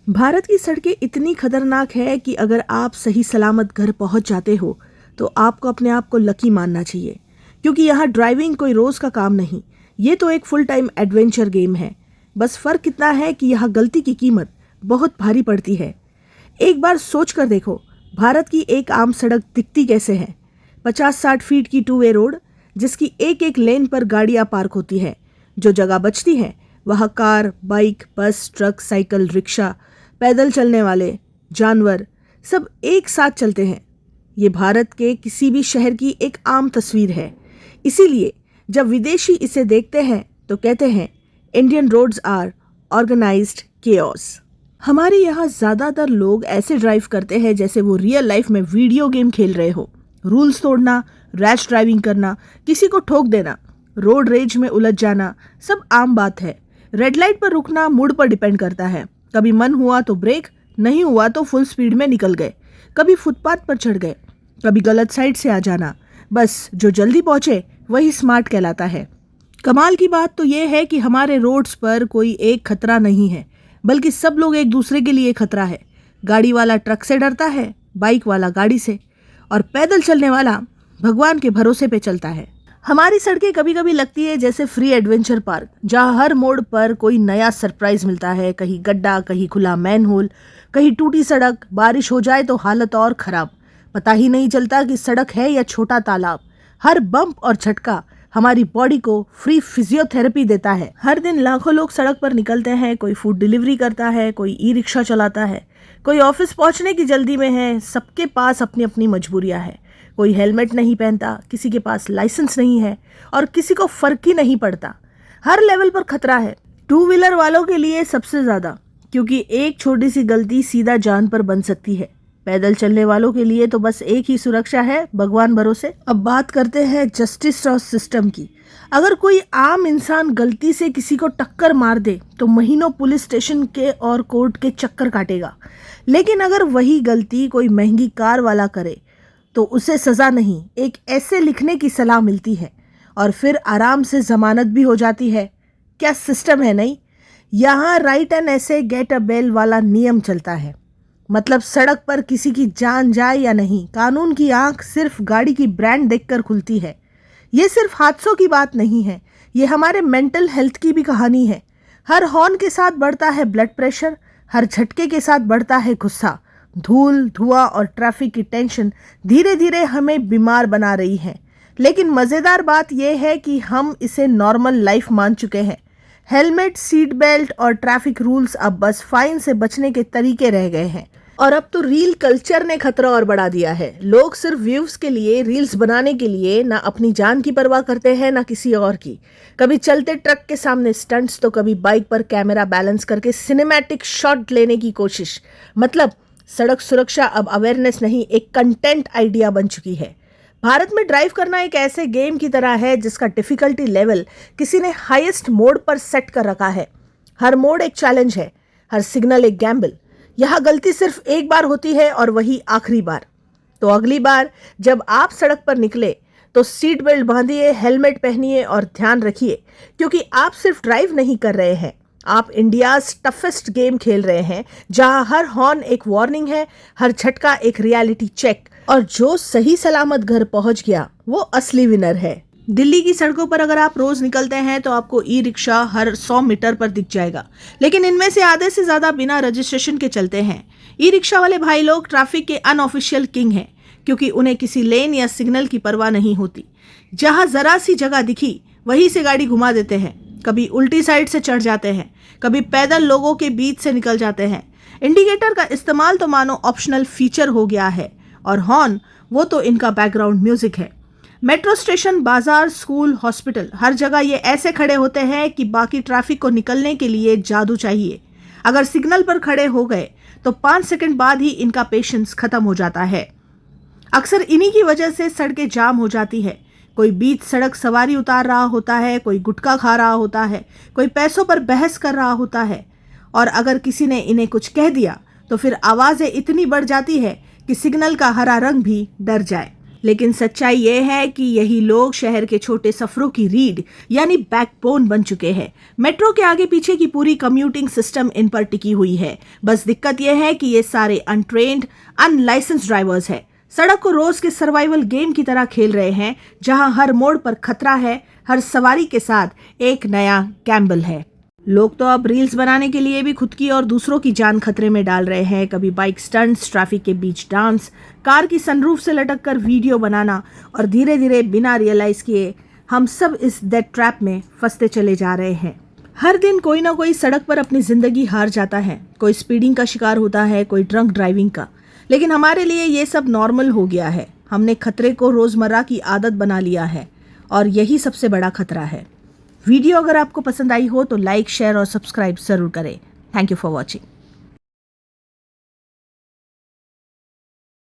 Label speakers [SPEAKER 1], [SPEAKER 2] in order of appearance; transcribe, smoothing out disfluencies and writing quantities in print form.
[SPEAKER 1] भारत की सड़कें इतनी खतरनाक है कि अगर आप सही सलामत घर पहुंच जाते हो तो आपको अपने आप को लकी मानना चाहिए, क्योंकि यहाँ ड्राइविंग कोई रोज का काम नहीं, ये तो एक फुल टाइम एडवेंचर गेम है। बस फर्क इतना है कि यहाँ गलती की कीमत बहुत भारी पड़ती है। एक बार सोच कर देखो, भारत की एक आम सड़क दिखती कैसे है। 50-60 फीट की 2 वे रोड, जिसकी एक एक लेन पर गाड़ियां पार्क होती है। जो जगह बचती है वहाँ कार, बाइक, बस, ट्रक, साइकिल, रिक्शा, पैदल चलने वाले, जानवर सब एक साथ चलते हैं। ये भारत के किसी भी शहर की एक आम तस्वीर है। इसीलिए जब विदेशी इसे देखते हैं तो कहते हैं Indian roads are organised chaos. हमारे यहाँ ज़्यादातर लोग ऐसे ड्राइव करते हैं जैसे वो रियल लाइफ में वीडियो गेम खेल रहे हो। रूल्स तोड़ना, रैश ड्राइविंग करना, किसी को ठोक देना, रोड रेज में उलझ जाना सब आम बात है। रेड लाइट पर रुकना मूड पर डिपेंड करता है। कभी मन हुआ तो ब्रेक, नहीं हुआ तो फुल स्पीड में निकल गए। कभी फुटपाथ पर चढ़ गए, कभी गलत साइड से आ जाना। बस जो जल्दी पहुंचे वही स्मार्ट कहलाता है। कमाल की बात तो यह है कि हमारे रोड्स पर कोई एक खतरा नहीं है, बल्कि सब लोग एक दूसरे के लिए खतरा है। गाड़ी वाला ट्रक से डरता है, बाइक वाला गाड़ी से, और पैदल चलने वाला भगवान के भरोसे पे चलता है। हमारी सड़कें कभी कभी लगती है जैसे फ्री एडवेंचर पार्क, जहाँ हर मोड़ पर कोई नया सरप्राइज मिलता है। कहीं गड्ढा, कहीं खुला मैनहोल, कहीं टूटी सड़क, बारिश हो जाए तो हालत और खराब। पता ही नहीं चलता कि सड़क है या छोटा तालाब। हर बम्प और झटका हमारी बॉडी को फ्री फिजियोथेरेपी देता है। हर दिन लाखों लोग सड़क पर निकलते हैं। कोई फूड डिलीवरी करता है, कोई ई रिक्शा चलाता है, कोई ऑफिस पहुंचने की जल्दी में है। सबके पास अपनी अपनी मजबूरियां हैं। कोई हेलमेट नहीं पहनता, किसी के पास लाइसेंस नहीं है, और किसी को फर्क ही नहीं पड़ता। हर लेवल पर खतरा है। 2 व्हीलर वालों के लिए सबसे ज्यादा, क्योंकि एक छोटी सी गलती सीधा जान पर बन सकती है। पैदल चलने वालों के लिए तो बस एक ही सुरक्षा है, भगवान भरोसे। अब बात करते हैं जस्टिस और सिस्टम की। अगर कोई आम इंसान गलती से किसी को टक्कर मार दे तो महीनों पुलिस स्टेशन के और कोर्ट के चक्कर काटेगा। लेकिन अगर वही गलती कोई महंगी कार वाला करे तो उसे सजा नहीं, एक ऐसे लिखने की सलाह मिलती है, और फिर आराम से जमानत भी हो जाती है। क्या सिस्टम है नहीं? यहाँ राइट एंड ऐसे गेट अ बेल वाला नियम चलता है। मतलब सड़क पर किसी की जान जाए या नहीं, कानून की आंख सिर्फ गाड़ी की ब्रांड देखकर खुलती है। ये सिर्फ हादसों की बात नहीं है, ये हमारे मेंटल हेल्थ की भी कहानी है। हर हॉर्न के साथ बढ़ता है ब्लड प्रेशर, हर झटके के साथ बढ़ता है गुस्सा। धूल, धुआं और ट्रैफिक की टेंशन धीरे धीरे हमें बीमार बना रही है। लेकिन मज़ेदार बात यह है कि हम इसे नॉर्मल लाइफ मान चुके हैं। हेलमेट, सीट बेल्ट और ट्रैफिक रूल्स अब बस फाइन से बचने के तरीके रह गए हैं। और अब तो रील कल्चर ने खतरा और बढ़ा दिया है। लोग सिर्फ व्यूज के लिए, रील्स बनाने के लिए ना अपनी जान की परवाह करते हैं ना किसी और की। कभी चलते ट्रक के सामने स्टंट्स, तो कभी बाइक पर कैमरा बैलेंस करके सिनेमैटिक शॉट लेने की कोशिश। मतलब सड़क सुरक्षा अब अवेयरनेस नहीं, एक कंटेंट आइडिया बन चुकी है। भारत में ड्राइव करना एक ऐसे गेम की तरह है जिसका डिफिकल्टी लेवल किसी ने हाईएस्ट मोड पर सेट कर रखा है। हर मोड एक चैलेंज है, हर सिग्नल एक गैम्बल। यहाँ गलती सिर्फ एक बार होती है और वही आखिरी बार। तो अगली बार जब आप सड़क पर निकले तो सीट बेल्ट बांधिए, हेलमेट पहनिए और ध्यान रखिए, क्योंकि आप सिर्फ ड्राइव नहीं कर रहे हैं, आप इंडियाज टफेस्ट गेम खेल रहे हैं, जहां हर हॉर्न एक वार्निंग है, हर झटका एक रियलिटी चेक, और जो सही सलामत घर पहुंच गया वो असली विनर है। दिल्ली की सड़कों पर अगर आप रोज निकलते हैं तो आपको ई रिक्शा हर 100 मीटर पर दिख जाएगा, लेकिन इनमें से आधे से ज्यादा बिना रजिस्ट्रेशन के चलते हैं। ई रिक्शा वाले भाई लोग ट्रैफिक के अनऑफिशियल किंग हैं, क्योंकि उन्हें किसी लेन या सिग्नल की परवाह नहीं होती। जहां जरा सी जगह दिखी वहीं से गाड़ी घुमा देते हैं। कभी उल्टी साइड से चढ़ जाते हैं, कभी पैदल लोगों के बीच से निकल जाते हैं। इंडिकेटर का इस्तेमाल तो मानो ऑप्शनल फीचर हो गया है, और हॉर्न वो तो इनका बैकग्राउंड म्यूजिक है। मेट्रो स्टेशन, बाजार, स्कूल, हॉस्पिटल, हर जगह ये ऐसे खड़े होते हैं कि बाकी ट्रैफिक को निकलने के लिए जादू चाहिए। अगर सिग्नल पर खड़े हो गए तो 5 सेकंड बाद ही इनका पेशेंस खत्म हो जाता है। अक्सर इन्हीं की वजह से सड़कें जाम हो जाती है। कोई बीच सड़क सवारी उतार रहा होता है, कोई गुटखा खा रहा होता है, कोई पैसों पर बहस कर रहा होता है, और अगर किसी ने इन्हें कुछ कह दिया तो फिर आवाजें इतनी बढ़ जाती है कि सिग्नल का हरा रंग भी डर जाए। लेकिन सच्चाई ये है कि यही लोग शहर के छोटे सफरों की रीढ़ यानी बैकबोन बन चुके हैं। मेट्रो के आगे पीछे की पूरी कम्यूटिंग सिस्टम इन पर टिकी हुई है। बस दिक्कत यह है कि ये सारे अनट्रेन्ड, अनलाइसेंस्ड ड्राइवर्स हैं। सड़क को रोज के सर्वाइवल गेम की तरह खेल रहे हैं, जहां हर मोड़ पर खतरा है, हर सवारी के साथ एक नया गैम्बल है। लोग तो अब रील्स बनाने के लिए भी खुद की और दूसरों की जान खतरे में डाल रहे हैं। कभी बाइक स्टंट्स, ट्रैफिक के बीच डांस, कार की सनरूफ से लटक कर वीडियो बनाना, और धीरे धीरे बिना रियलाइज किए हम सब इस डेथ ट्रैप में फंसते चले जा रहे हैं। हर दिन कोई ना कोई सड़क पर अपनी जिंदगी हार जाता है। कोई स्पीडिंग का शिकार होता है, कोई ड्रंक ड्राइविंग का। लेकिन हमारे लिए ये सब नॉर्मल हो गया है। हमने खतरे को रोजमर्रा की आदत बना लिया है, और यही सबसे बड़ा खतरा है। वीडियो अगर आपको पसंद आई हो तो लाइक, शेयर और सब्सक्राइब जरूर करें। Thank you for watching.